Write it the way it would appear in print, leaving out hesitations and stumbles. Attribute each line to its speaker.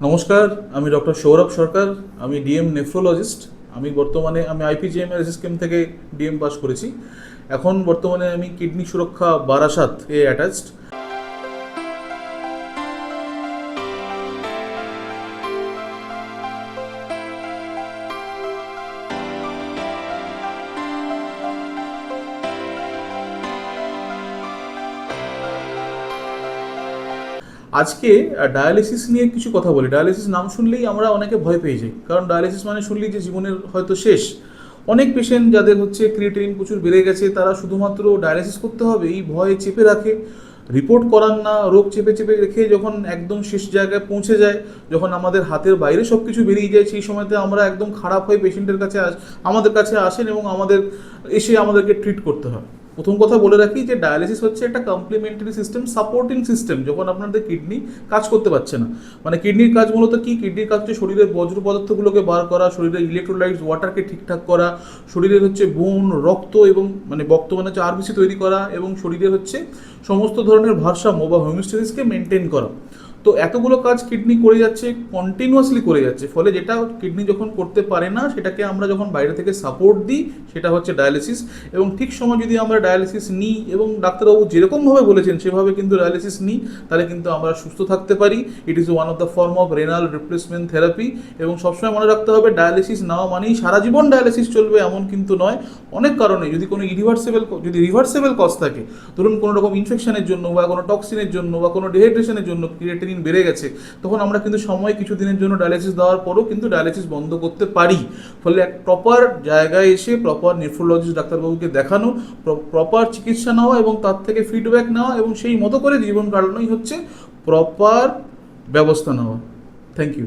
Speaker 1: নমস্কার, আমি ডক্টর সৌরভ সরকার। আমি ডিএম নেফ্রোলজিস্ট। আমি আইপিজিএম এর এসএসকেএম থেকে ডিএম পাস করেছি। এখন বর্তমানে আমি কিডনি সুরক্ষা বারাসাত এ অ্যাটাচড। আজকে ডায়ালিসিস নিয়ে কিছু কথা বলি। ডায়ালিসিস নাম শুনলেই আমরা অনেকে ভয় পেয়ে যাই, কারণ ডায়ালিসিস মানে শুনলেই যে জীবনের হয়তো শেষ। অনেক পেশেন্ট যাদের হচ্ছে ক্রিয়েটিনিন প্রচুর বেড়ে গেছে, তারা শুধুমাত্র ডায়ালিসিস করতে হবে এই ভয়ে চেপে রাখে, রিপোর্ট করান না, রোগ চেপে চেপে রেখে যখন একদম শেষ জায়গায় পৌঁছে যায়, যখন আমাদের হাতের বাইরে সব কিছু বেরিয়ে যায়, সেই সময়তে আমরা একদম খারাপ হয়ে পেশেন্টের কাছে আমাদের কাছে আসেন এবং আমাদেরকে ট্রিট করতে হয়। প্রথম কথা বলে রাখি যে ডায়ালিসিস হচ্ছে একটা কমপ্লিমেন্টারি সিস্টেম, সাপোর্টিং সিস্টেম। যখন আপনাদের কিডনি কাজ করতে পারছে না, মানে কিডনির কাজ মূলত কি, কিডনির কাজ হচ্ছে শরীরের বজ্র পদার্থগুলোকে বার করা, শরীরের ইলেকট্রোলাইটস ওয়াটারকে ঠিকঠাক করা, শরীরের হচ্ছে বোন, রক্ত এবং রক্ত মানে হচ্ছে আরবিসি তৈরি করা, এবং শরীরের হচ্ছে সমস্ত ধরনের ভারসাম্য বা হোমিওস্ট্যাসিসকে মেনটেন করা। তো এতগুলো কাজ কিডনি করে যাচ্ছে, কন্টিনিউয়াসলি করে যাচ্ছে, ফলে যেটা কিডনি যখন করতে পারে না, সেটাকে আমরা যখন বাইরে থেকে সাপোর্ট দিই, সেটা হচ্ছে ডায়ালিসিস। এবং ঠিক সময় যদি আমরা ডায়ালিসিস নিই এবং ডাক্তারবাবু যেরকমভাবে বলেছেন সেভাবে কিন্তু ডায়ালিসিস নিই, তাহলে কিন্তু আমরা সুস্থ থাকতে পারি। It is one of the form of renal replacement therapy. এবং সবসময় মনে রাখতে হবে, ডায়ালিসিস নেওয়া মানেই সারা জীবন ডায়ালিসিস চলবে এমন কিন্তু নয়। অনেক কারণে যদি কোনো রিভার্সেবল কজ থাকে, ধরুন কোনো রকম ইনফেকশনের জন্য বা কোনো টক্সিনের জন্য বা কোনো ডিহাইড্রেশনের জন্য ক্রিয়েটিনিন বেড়ে গেছে, তখন আমরা কিন্তু সময় কিছু দিনের জন্য ডায়ালিসিস দেওয়ার পরও কিন্তু ডায়ালিসিস বন্ধ করতে পারি। ফলে এক প্রপার জায়গায় এসে প্রপার নেফ্রোলজিস্ট ডাক্তারবাবুকে দেখানো, প্রপার চিকিৎসা নেওয়া এবং তার থেকে ফিডব্যাক নেওয়া এবং সেই মতো করে জীবন কাটানোই হচ্ছে প্রপার ব্যবস্থা নেওয়া। Thank you.